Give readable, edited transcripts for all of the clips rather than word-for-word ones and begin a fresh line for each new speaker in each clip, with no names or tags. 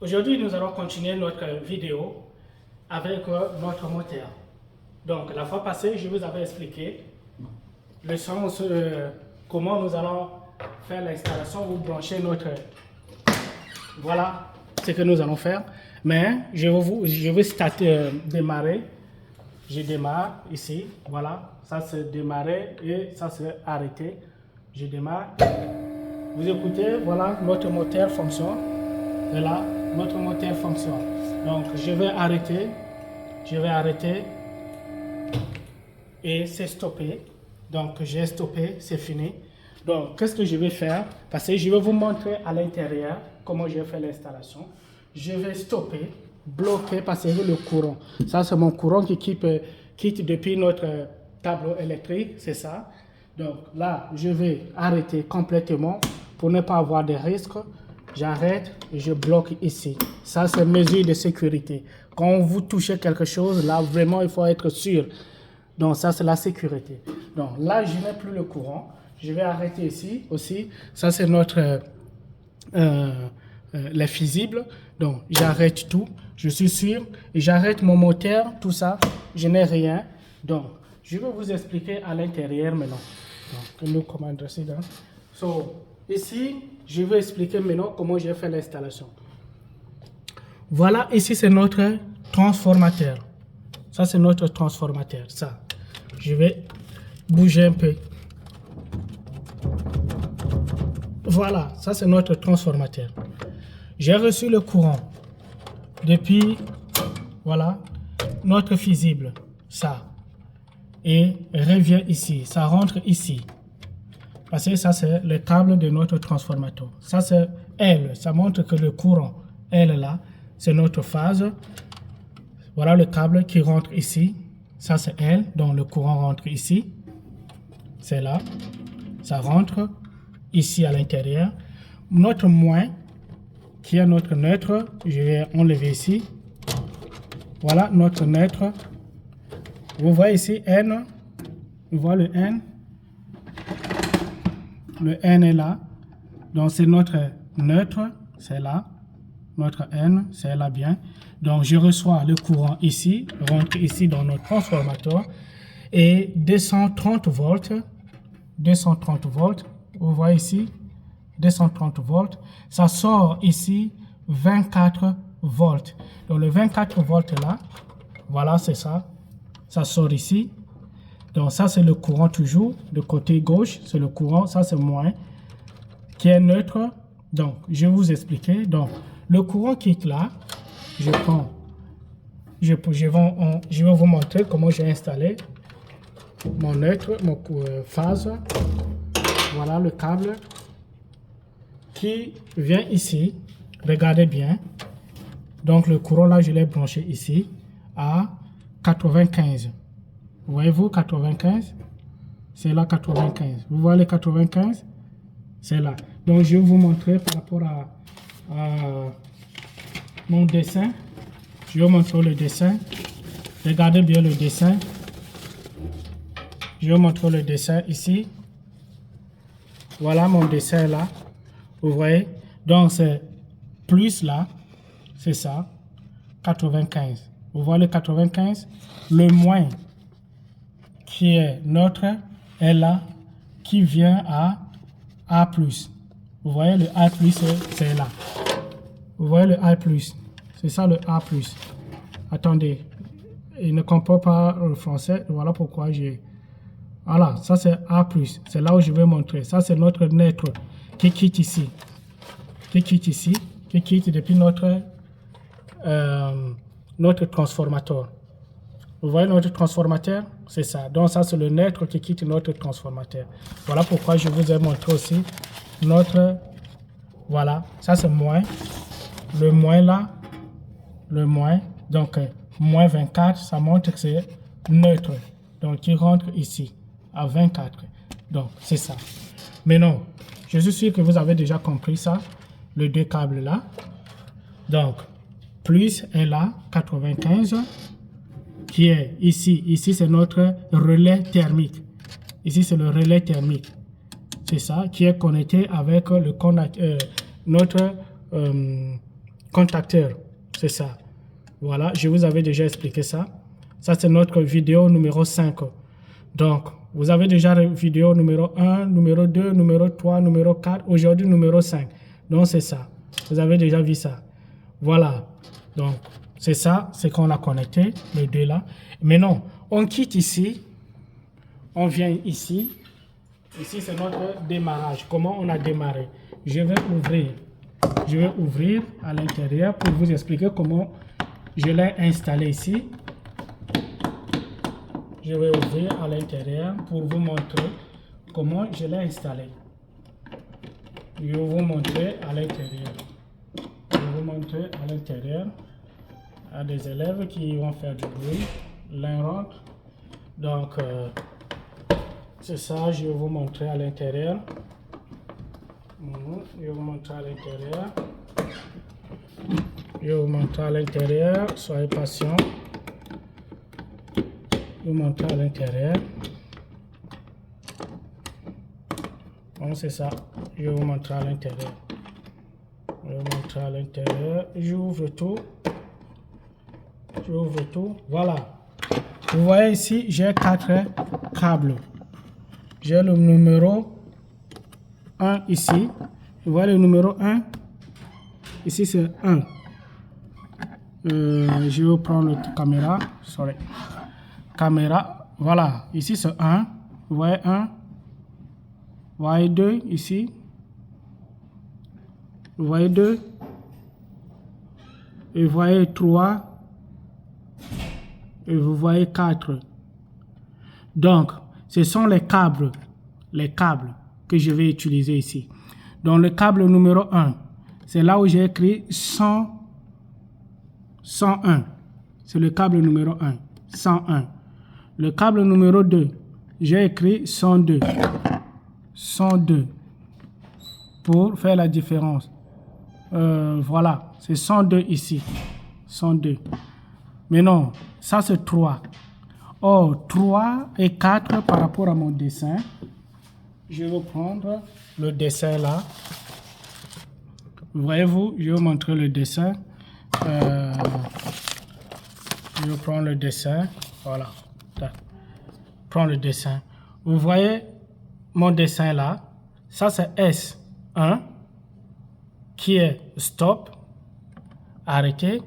Aujourd'hui, nous allons continuer notre vidéo avec notre moteur. Donc, la fois passée, je vous avais expliqué le sens, comment nous allons faire l'installation ou brancher notre... Voilà ce que nous allons faire. Mais je vais démarrer. Je démarre ici. Voilà, ça c'est démarrer et ça c'est arrêter. Je démarre. Vous écoutez, voilà, notre moteur fonctionne. Et là, notre moteur fonctionne. Donc, je vais arrêter et c'est stoppé. Donc, j'ai stoppé, c'est fini. Donc, qu'est-ce que je vais faire? Parce que je vais vous montrer à l'intérieur comment je fais l'installation. Je vais stopper, bloquer parce que le courant. Ça, c'est mon courant qui quitte depuis notre tableau électrique, c'est ça. Donc, là, je vais arrêter complètement pour ne pas avoir de risques. J'arrête et je bloque ici. Ça, c'est mesure de sécurité. Quand vous touchez quelque chose, là, vraiment, il faut être sûr. Donc, ça, c'est la sécurité. Donc, là, je n'ai plus le courant. Je vais arrêter ici aussi. Ça, c'est notre les fusibles. Donc, j'arrête tout. Je suis sûr. Et j'arrête mon moteur, tout ça. Je n'ai rien. Donc, je vais vous expliquer à l'intérieur maintenant. Donc, nous commandons ici. So, ici, je vais expliquer maintenant comment j'ai fait l'installation. Voilà, ici c'est notre transformateur. Ça c'est notre transformateur. Ça, je vais bouger un peu. Voilà, ça c'est notre transformateur. J'ai reçu le courant depuis, voilà, notre fusible. Ça. Et revient ici. Ça rentre ici. Parce que ça, c'est le câble de notre transformateur. Ça, c'est L. Ça montre que le courant, L là, c'est notre phase. Voilà le câble qui rentre ici. Ça, c'est L. Donc, le courant rentre ici. C'est là. Ça rentre ici à l'intérieur. Notre moins, qui est notre neutre, je vais enlever ici. Voilà notre neutre. Vous voyez ici N. Vous voyez le N. Le N est là, donc c'est notre neutre, c'est là, notre N, c'est là bien. Donc je reçois le courant ici, rentre ici dans notre transformateur et 230 volts, vous voyez ici, 230 volts, ça sort ici 24 volts. Donc le 24 volts là, voilà c'est ça, ça sort ici. Donc ça c'est le courant toujours, de côté gauche c'est le courant, ça c'est moins, qui est neutre. Donc je vais vous expliquer. Donc le courant qui est là, je prends, je vais vous montrer comment j'ai installé mon neutre, mon phase. Voilà le câble qui vient ici, regardez bien. Donc le courant là je l'ai branché ici à 95. Voyez-vous 95? C'est là 95. Vous voyez les 95? C'est là. Donc je vais vous montrer par rapport à mon dessin. Je vais vous montrer le dessin. Regardez bien le dessin. Je vais vous montrer le dessin ici. Voilà mon dessin là. Vous voyez? Donc c'est plus là. C'est ça. 95. Vous voyez le 95? Le moins qui est notre est là, qui vient à A+. Vous voyez le A+, c'est là. Vous voyez le A+, c'est ça le A+. Attendez, il ne comprend pas le français, voilà pourquoi j'ai... Voilà, ça c'est A+, c'est là où je vais montrer. Ça c'est notre neutre qui quitte ici. Qui quitte depuis notre transformateur. Vous voyez notre transformateur? C'est ça. Donc ça, c'est le neutre qui quitte notre transformateur. Voilà pourquoi je vous ai montré aussi notre... Voilà, ça c'est moins. Le moins là, le moins. Donc, moins 24, ça montre que c'est neutre. Donc, il rentre ici, à 24. Donc, c'est ça. Mais non, je suis sûr que vous avez déjà compris ça. Les deux câbles là. Donc, plus est là, 95. Qui est ici. Ici, c'est notre relais thermique. Ici, c'est le relais thermique. C'est ça, qui est connecté avec le notre contacteur. C'est ça. Voilà, je vous avais déjà expliqué ça. Ça, c'est notre vidéo numéro 5. Donc, vous avez déjà la vidéo numéro 1, numéro 2, numéro 3, numéro 4, aujourd'hui numéro 5. Donc, c'est ça. Vous avez déjà vu ça. Voilà. Donc, c'est ça, c'est qu'on a connecté, les deux là. Maintenant, on quitte ici. On vient ici. Ici, c'est notre démarrage. Comment on a démarré? Je vais ouvrir. Je vais ouvrir à l'intérieur pour vous expliquer comment je l'ai installé ici. Je vais ouvrir à l'intérieur pour vous montrer comment je l'ai installé. Je vais vous montrer à l'intérieur. Je vais vous montrer à l'intérieur. Il y a des élèves qui vont faire du bruit. L'un rentre. Donc, c'est ça, je vais vous montrer à l'intérieur. Je vais vous montrer à l'intérieur. Je vais vous montrer à l'intérieur. Soyez patient. Je vais vous montrer à l'intérieur. Bon, c'est ça. Je vais vous montrer à l'intérieur. Je vais vous montrer à l'intérieur. J'ouvre tout. J'ouvre tout. Voilà. Vous voyez ici, j'ai 4 câbles. J'ai le numéro 1 ici. Vous voyez le numéro 1. Ici, c'est 1. Je vais prendre la caméra. Sorry. Caméra. Voilà. Ici, c'est 1. Vous voyez 1. Vous voyez 2 ici. Vous voyez 2. Et vous voyez 3. Et vous voyez 4. Donc, ce sont les câbles que je vais utiliser ici. Donc, le câble numéro 1, c'est là où j'ai écrit 101. C'est le câble numéro 1, 101. Le câble numéro 2, j'ai écrit 102. 102. Pour faire la différence. Voilà, c'est 102 ici. 102. Mais non, ça c'est 3. Or, 3 et 4 par rapport à mon dessin. Je vais prendre le dessin là. Voyez-vous, je vais vous montrer le dessin. Je vais prendre le dessin. Voilà. Prends le dessin. Vous voyez mon dessin là. Ça c'est S1 qui est stop. Arrêtez.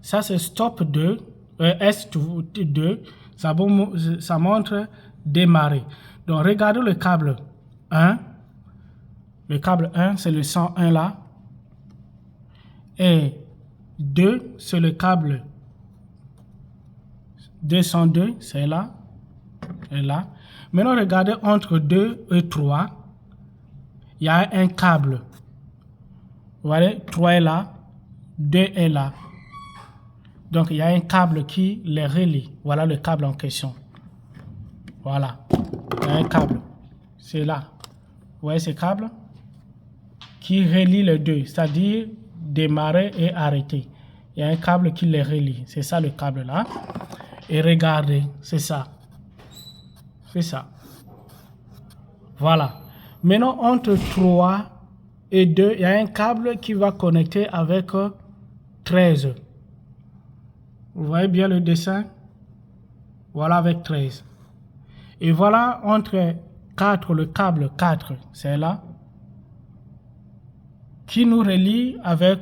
Ça c'est stop 2. S2. Ça montre démarrer. Donc, regardez le câble 1. Le câble 1, c'est le 101 là. Et 2, c'est le câble 202, c'est là. Et là. Maintenant, regardez entre 2 et 3. Il y a un câble. Vous voyez, 3 est là. 2 est là. Donc, il y a un câble qui les relie. Voilà le câble en question. Voilà. Il y a un câble. C'est là. Vous voyez ce câble qui relie les deux, c'est-à-dire démarrer et arrêter. Il y a un câble qui les relie. C'est ça le câble là. Et regardez, c'est ça. C'est ça. Voilà. Maintenant, entre 3 et 2, il y a un câble qui va connecter avec 13. Vous voyez bien le dessin? Voilà avec 13. Et voilà entre 4, le câble 4, c'est là, qui nous relie avec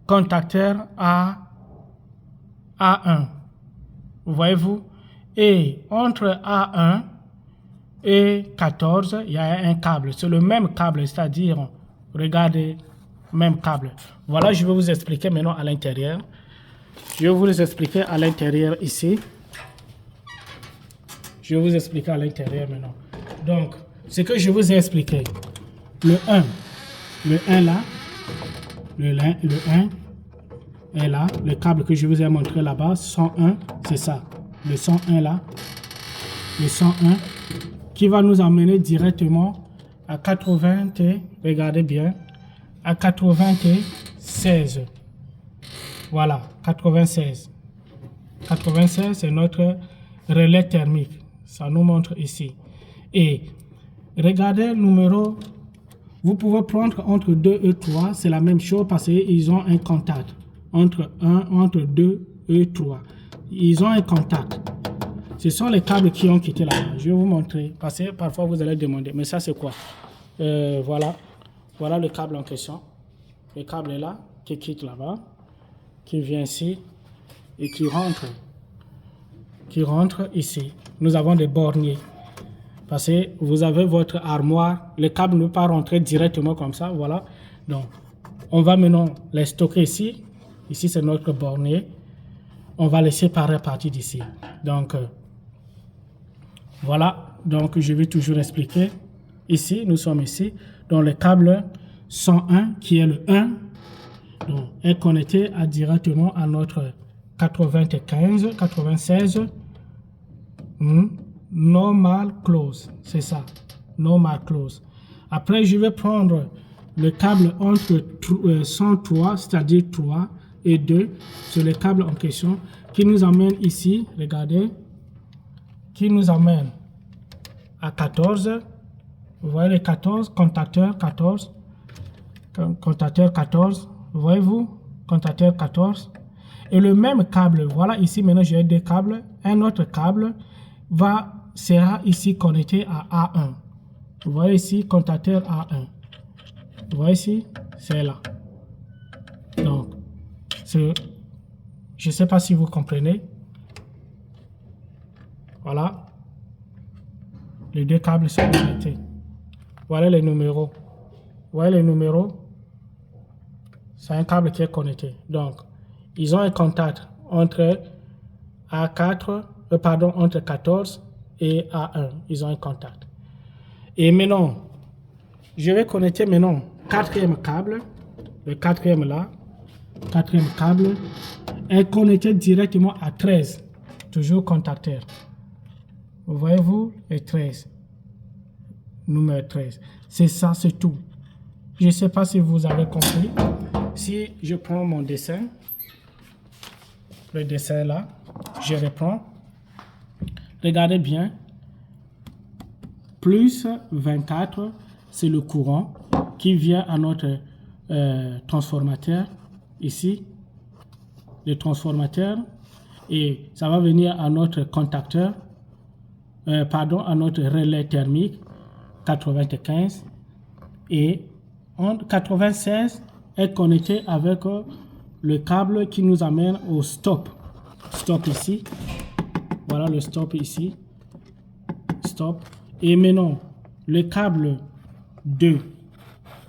contacteur A1. Voyez-vous? Et entre A1 et 14, il y a un câble. C'est le même câble, c'est-à-dire, regardez, même câble. Voilà, je vais vous expliquer maintenant à l'intérieur. Je vais vous expliquer à l'intérieur ici. Je vais vous expliquer à l'intérieur maintenant. Donc, ce que je vous ai expliqué, le 1 là, le 1 est là, le câble que je vous ai montré là-bas, 101, c'est ça, le 101 là, le 101, qui va nous emmener directement à 80, regardez bien, à 96. Voilà, 96. 96, c'est notre relais thermique. Ça nous montre ici. Et regardez le numéro Vous pouvez prendre entre 2 et 3, c'est la même chose parce qu'ils ont un contact. Entre 2 et 3. Ils ont un contact. Ce sont les câbles qui ont quitté là-bas. Je vais vous montrer. Parce que parfois vous allez demander, mais ça c'est quoi? Voilà. Voilà le câble en question. Le câble est là, qui quitte là-bas, qui vient ici et qui rentre ici. Nous avons des borniers. Parce que vous avez votre armoire, le câble ne peut pas rentrer directement comme ça, voilà. Donc, on va maintenant les stocker ici. Ici, c'est notre bornier. On va les séparer à partir d'ici. Donc, voilà. Donc, je vais toujours expliquer. Ici, nous sommes ici. Donc, le câble 101, qui est le 1, donc, est connecté directement à notre 96. Normal close, c'est ça, normal close. Après, je vais prendre le câble entre 103, c'est-à-dire 3 et 2, sur le câble en question, qui nous amène ici, regardez, qui nous amène à 14. Vous voyez les 14, contacteur 14, contacteur 14, voyez-vous, contacteur 14. Et le même câble, voilà ici maintenant j'ai deux câbles, un autre câble sera ici connecté à A1. Vous voyez ici, contacteur A1. Vous voyez ici, c'est là. Donc, je ne sais pas si vous comprenez. Voilà. Les deux câbles sont connectés. Voilà les numéros. Vous voyez les numéros? C'est un câble qui est connecté. Donc, ils ont un contact entre entre 14 et A1. Ils ont un contact. Et maintenant, je vais connecter maintenant quatrième câble. Le quatrième là. Quatrième câble est connecté directement à 13. Toujours contacteur. Vous voyez-vous? Et 13. Numéro 13. C'est ça, c'est tout. Je ne sais pas si vous avez compris. Si je prends mon dessin, le dessin là, je reprends. Regardez bien. Plus 24, c'est le courant qui vient à notre transformateur. Ici, le transformateur. Et ça va venir à notre contacteur. À notre relais thermique 95. Et 96 est connecté avec le câble qui nous amène au stop. Stop ici. Voilà le stop ici. Stop. Et maintenant, le câble 2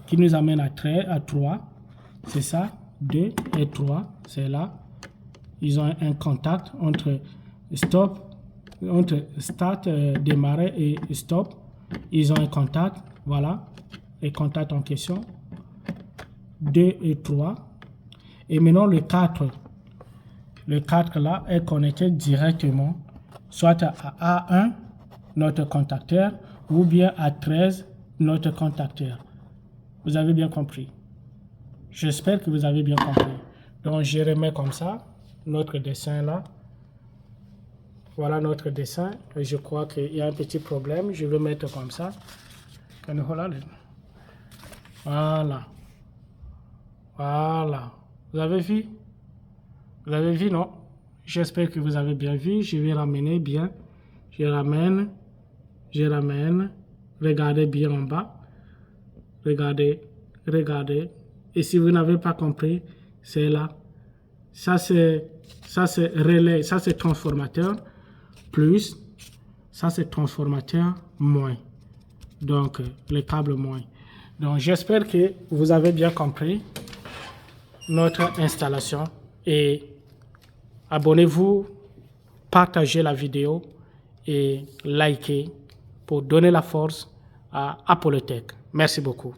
qui nous amène à 3. C'est ça. 2 et 3. C'est là. Ils ont un contact entre stop, entre start, démarrer et stop. Ils ont un contact. Voilà. Les contacts en question. 2 et 3. Et maintenant le 4. Le 4 là est connecté directement soit à A1, notre contacteur, ou bien à 13, notre contacteur. Vous avez bien compris. J'espère que vous avez bien compris. Donc je remets comme ça notre dessin là. Voilà notre dessin. Et je crois qu'il y a un petit problème. Je vais mettre comme ça. Voilà. Voilà. Vous avez vu? Vous avez vu, non? J'espère que vous avez bien vu. Je vais ramener bien. Je ramène. Je ramène. Regardez bien en bas. Regardez. Regardez. Et si vous n'avez pas compris, c'est là. Ça c'est relais. Ça c'est transformateur. Plus. Ça c'est transformateur moins. Donc, le câble moins. Donc, j'espère que vous avez bien compris notre installation et abonnez-vous, partagez la vidéo et likez pour donner la force à Apollo Tech. Merci beaucoup.